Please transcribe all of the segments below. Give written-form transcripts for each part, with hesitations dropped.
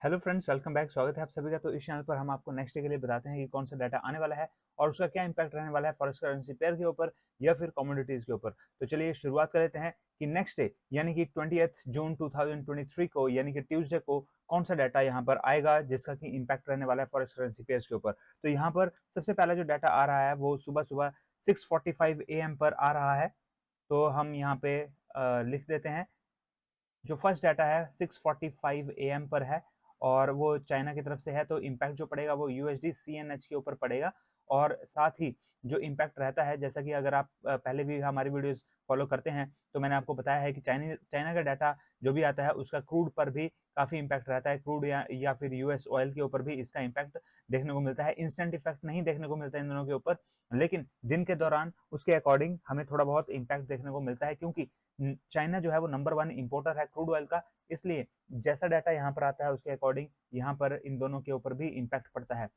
Hello friends, welcome back. स्वागत है आप सभी का। तो इस चैनल पर हम आपको नेक्स्ट डे के लिए बताते हैं कि कौन सा डाटा आने वाला है और उसका क्या इंपैक्ट रहने वाला है फॉरेक्स करेंसी पेयर के ऊपर या फिर कमोडिटीज के ऊपर। तो चलिए शुरुआत कर लेते हैं कि नेक्स्ट डे यानी कि 20th जून 2023 को यानी कि ट्यूसडे को कौन सा डाटा यहाँ पर आएगा जिसका कि इंपैक्ट रहने वाला है फॉरेक्स करेंसी पेयर्स के ऊपर। तो यहाँ पर सबसे पहला जो डाटा आ रहा है वो सुबह सुबह 6:45 AM पर आ रहा है। तो हम यहाँ पे लिख देते हैं। जो फर्स्ट डाटा है 6:45 AM पर है और वो चाइना की तरफ से है। तो इम्पैक्ट जो पड़ेगा वो यूएसडी सीएनएच के ऊपर पड़ेगा। और साथ ही जो इम्पैक्ट रहता है, जैसा कि अगर आप पहले भी हमारी वीडियोस फॉलो करते हैं तो मैंने आपको बताया है कि चाइना का डाटा जो भी आता है उसका क्रूड पर भी काफ़ी इम्पैक्ट रहता है। क्रूड या फिर यूएस ऑयल के ऊपर भी इसका इम्पैक्ट देखने को मिलता है। इंस्टेंट इफेक्ट नहीं देखने को मिलता है इन दोनों के ऊपर, लेकिन दिन के दौरान उसके अकॉर्डिंग हमें थोड़ा बहुत इम्पैक्ट देखने को मिलता है, क्योंकि चाइना जो है वो नंबर 1 इंपोर्टर है क्रूड ऑयल का। इसलिए जैसा डाटा यहाँ पर आता है उसके अकॉर्डिंग यहाँ पर इन दोनों के ऊपर भी इम्पैक्ट पड़ता है।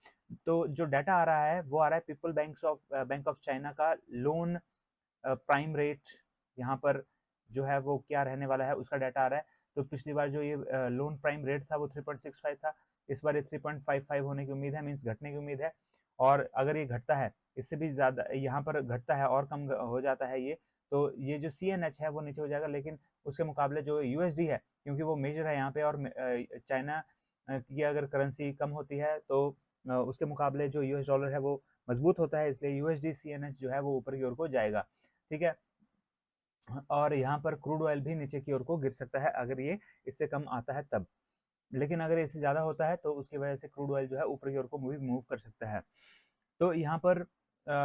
तो जो डाटा आ रहा है वो आ रहा है पीपल बैंक ऑफ चाइना का लोन प्राइम रेट। यहाँ पर जो है वो क्या रहने वाला है उसका डाटा आ रहा है। तो पिछली बार जो ये लोन प्राइम रेट था वो 3.65 था। इस बार ये 3.55 होने की उम्मीद है, मीन्स घटने की उम्मीद है। और अगर ये घटता है, इससे भी ज्यादा यहाँ पर घटता है और कम हो जाता है ये, तो ये जो CNH है वो नीचे हो जाएगा। लेकिन उसके मुकाबले जो USD है, क्योंकि वो मेजर है यहाँ पे, और चाइना की अगर करेंसी कम होती है तो उसके मुकाबले जो US डॉलर है वो मजबूत होता है, इसलिए USD CNH जो है वो ऊपर की ओर को जाएगा। ठीक है। और यहाँ पर क्रूड ऑयल भी नीचे की ओर को गिर सकता है अगर ये इससे कम आता है तब। लेकिन अगर इससे ज़्यादा होता है तो उसकी वजह से क्रूड ऑयल जो है ऊपर की ओर को मूव कर सकता है। तो यहाँ पर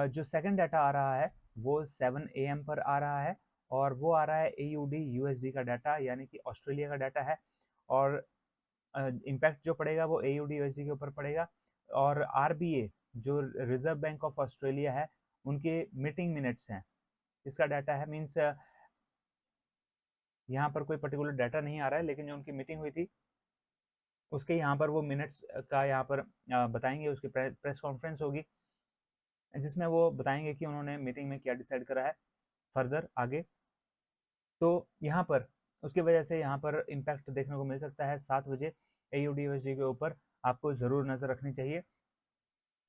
जो सेकंड डाटा आ रहा है वो 7 AM पर आ रहा है और वो आ रहा है AUD USD का डाटा, यानी कि ऑस्ट्रेलिया का डाटा है। और इम्पैक्ट जो पड़ेगा वो AUD USD के ऊपर पड़ेगा। और RBA जो रिजर्व बैंक ऑफ ऑस्ट्रेलिया है उनके मीटिंग मिनट्स हैं, इसका डाटा है। मीन्स यहाँ पर कोई पर्टिकुलर डाटा नहीं आ रहा है, लेकिन जो उनकी मीटिंग हुई थी उसके यहाँ पर वो मिनट्स का यहाँ पर बताएंगे। उसकी प्रेस कॉन्फ्रेंस होगी जिसमें वो बताएंगे कि उन्होंने मीटिंग में क्या डिसाइड करा है फर्दर आगे। तो यहाँ पर उसकी वजह से यहाँ पर इम्पैक्ट देखने को मिल सकता है 7 बजे AUD USD के ऊपर। आपको ज़रूर नज़र रखनी चाहिए।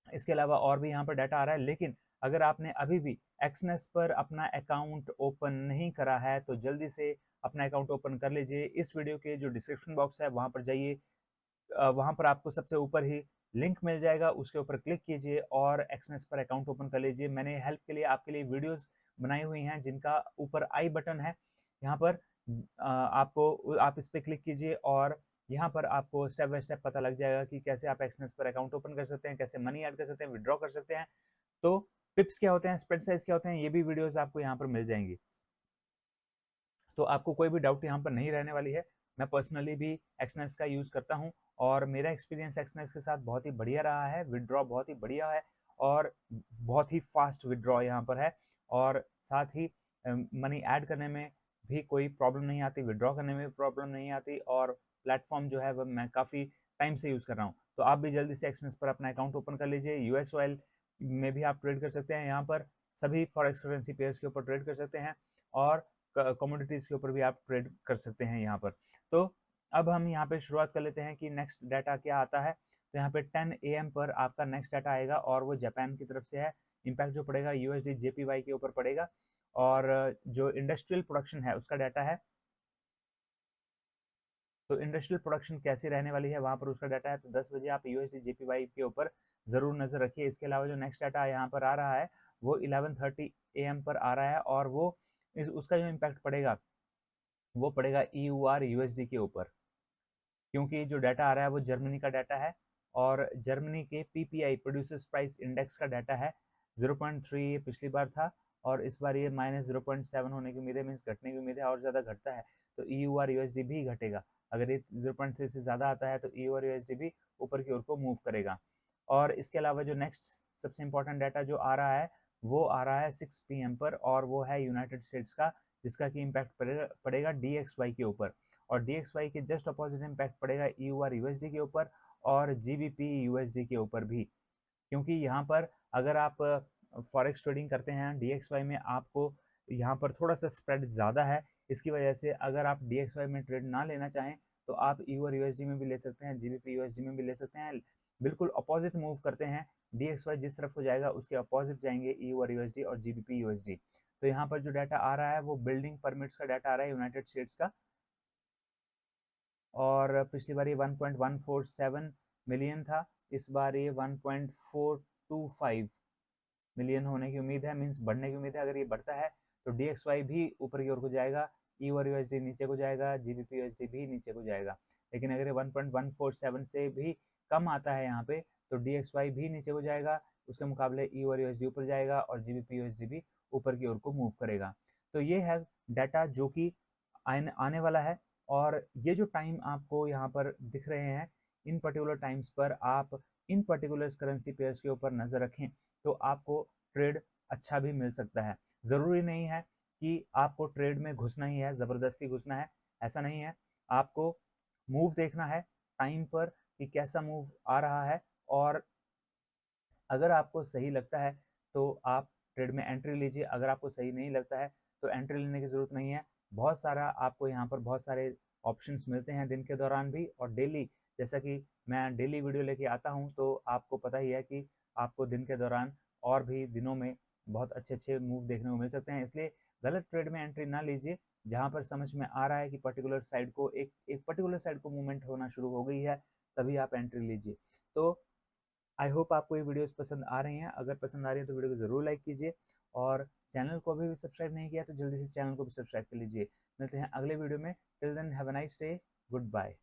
इसके अलावा और भी यहाँ पर डाटा आ रहा है, लेकिन अगर आपने अभी भी एक्सनेस पर अपना अकाउंट ओपन नहीं करा है तो जल्दी से अपना अकाउंट ओपन कर लीजिए। इस वीडियो के जो डिस्क्रिप्शन बॉक्स है वहाँ पर जाइए, वहाँ पर आपको सबसे ऊपर ही लिंक मिल जाएगा, उसके ऊपर क्लिक कीजिए और एक्सनेस पर अकाउंट ओपन कर लीजिए। मैंने हेल्प के लिए आपके लिए वीडियोस बनाई हुई हैं जिनका ऊपर आई बटन है। यहाँ पर आप इस पर क्लिक कीजिए और यहाँ पर आपको स्टेप बाय स्टेप पता लग जाएगा कि कैसे आप एक्सनेस पर अकाउंट ओपन कर सकते हैं, कैसे मनी ऐड कर सकते हैं, विड्रॉ कर सकते हैं। तो पिप्स क्या होते हैं, स्प्रेड साइज क्या होते हैं, ये भी वीडियोस आपको यहाँ पर मिल जाएंगी। तो आपको कोई भी डाउट यहाँ पर नहीं रहने वाली है। मैं पर्सनली भी एक्सनेस का यूज़ करता हूँ और मेरा एक्सपीरियंस एक्सनेस के साथ बहुत ही बढ़िया रहा है। विड्रॉ बहुत ही बढ़िया है और बहुत ही फास्ट विड्रॉ यहाँ पर है। और साथ ही मनी ऐड करने में भी कोई प्रॉब्लम नहीं आती, विड्रॉ करने में भी प्रॉब्लम नहीं आती। और प्लेटफॉर्म जो है वह मैं काफ़ी टाइम से यूज़ कर रहा हूँ। तो आप भी जल्दी से एक्सनेस पर अपना अकाउंट ओपन कर लीजिए। US ऑयल में भी आप ट्रेड कर सकते हैं, यहाँ पर सभी फॉरेक्स करेंसी पेयर्स के ऊपर ट्रेड कर सकते हैं और कमोडिटीज के ऊपर भी आप ट्रेड कर सकते हैं यहाँ पर। तो अब हम यहाँ पे शुरुआत कर लेते हैं कि नेक्स्ट डाटा क्या आता है। तो यहाँ पे 10 AM पर आपका नेक्स्ट डाटा आएगा और वो जापान की तरफ से है। इम्पैक्ट जो पड़ेगा USD JPY के ऊपर पड़ेगा। और जो इंडस्ट्रियल प्रोडक्शन है उसका डाटा है। तो इंडस्ट्रियल प्रोडक्शन कैसी रहने वाली है वहाँ पर उसका डाटा है। तो 10 बजे आप USD JPY के ऊपर ज़रूर नज़र रखिए। इसके अलावा जो नेक्स्ट डाटा यहाँ पर आ रहा है वो 11:30 AM पर आ रहा है और वो उसका जो इम्पैक्ट पड़ेगा वो पड़ेगा EUR USD के ऊपर, क्योंकि जो डाटा आ रहा है वो जर्मनी का डाटा है और जर्मनी के PPI प्रोड्यूसर्स प्राइस इंडेक्स का डाटा है। 0.3 ये पिछली बार था और इस बार ये -0.7 होने की उम्मीद है, मीन्स घटने की उम्मीद है। और ज़्यादा घटता है तो EUR USD भी घटेगा। अगर ये 0.3 से ज़्यादा आता है तो EUR USD भी ऊपर की ओर को मूव करेगा। और इसके अलावा जो नेक्स्ट सबसे इंपॉर्टेंट डाटा जो आ रहा है वो आ रहा है 6 PM पर और वो है यूनाइटेड स्टेट्स का, जिसका कि इम्पैक्ट पड़ेगा DXY के ऊपर। और DXY के जस्ट अपोजिट इम्पैक्ट पड़ेगा EUR USD के ऊपर और GBP USD के ऊपर भी, क्योंकि यहाँ पर अगर आप फॉरेक्स ट्रेडिंग करते हैं DXY में आपको यहाँ पर थोड़ा सा स्प्रेड ज़्यादा है। इसकी वजह से अगर आप DXY में ट्रेड ना लेना चाहें तो आप EU और USD में भी ले सकते हैं, GBP USD में भी ले सकते हैं। बिल्कुल अपोजिट मूव करते हैं, DXY जिस तरफ को जाएगा उसके अपोजिट जाएंगे EU और USD और GBP USD। तो यहाँ पर जो डाटा आ रहा है वो बिल्डिंग परमिट्स का डाटा आ रहा है यूनाइटेड स्टेट्स का, और पिछली बार ये 1.147 मिलियन था, इस बार ये 1.425 मिलियन होने की उम्मीद है, मीन्स बढ़ने की उम्मीद है। अगर ये बढ़ता है तो DXY भी ऊपर की ओर को जाएगा, EU और USD नीचे को जाएगा, GBP USD भी नीचे को जाएगा। लेकिन अगर ये 1.147 से भी कम आता है यहाँ पे तो DXY भी नीचे को जाएगा, उसके मुकाबले EU और USD ऊपर जाएगा और GBP USD भी ऊपर की ओर को मूव करेगा। तो ये है डाटा जो कि आने वाला है, और ये जो टाइम आपको यहाँ पर दिख रहे हैं, इन पर्टिकुलर टाइम्स पर आप इन पर्टिकुलर करेंसी पेयर्स के ऊपर नज़र रखें तो आपको ट्रेड अच्छा भी मिल सकता है। ज़रूरी नहीं है कि आपको ट्रेड में घुसना ही है, ज़बरदस्ती घुसना है, ऐसा नहीं है। आपको मूव देखना है टाइम पर कि कैसा मूव आ रहा है, और अगर आपको सही लगता है तो आप ट्रेड में एंट्री लीजिए, अगर आपको सही नहीं लगता है तो एंट्री लेने की ज़रूरत नहीं है। बहुत सारा आपको यहाँ पर बहुत सारे ऑप्शंस मिलते हैं दिन के दौरान भी और डेली, जैसा कि मैं डेली वीडियो लेके आता हूँ तो आपको पता ही है कि आपको दिन के दौरान और भी दिनों में बहुत अच्छे मूव देखने को मिल सकते हैं। इसलिए गलत ट्रेड में एंट्री ना लीजिए। जहाँ पर समझ में आ रहा है कि पर्टिकुलर साइड को एक पर्टिकुलर साइड को मूवमेंट होना शुरू हो गई है, तभी आप एंट्री लीजिए। तो आई होप आपको ये वीडियोस पसंद आ रही हैं। अगर पसंद आ रही है तो वीडियो को ज़रूर लाइक कीजिए, और चैनल को अभी भी सब्सक्राइब नहीं किया तो जल्दी से चैनल को भी सब्सक्राइब कर लीजिए। मिलते हैं अगले वीडियो में। Till then have a nice day, good bye.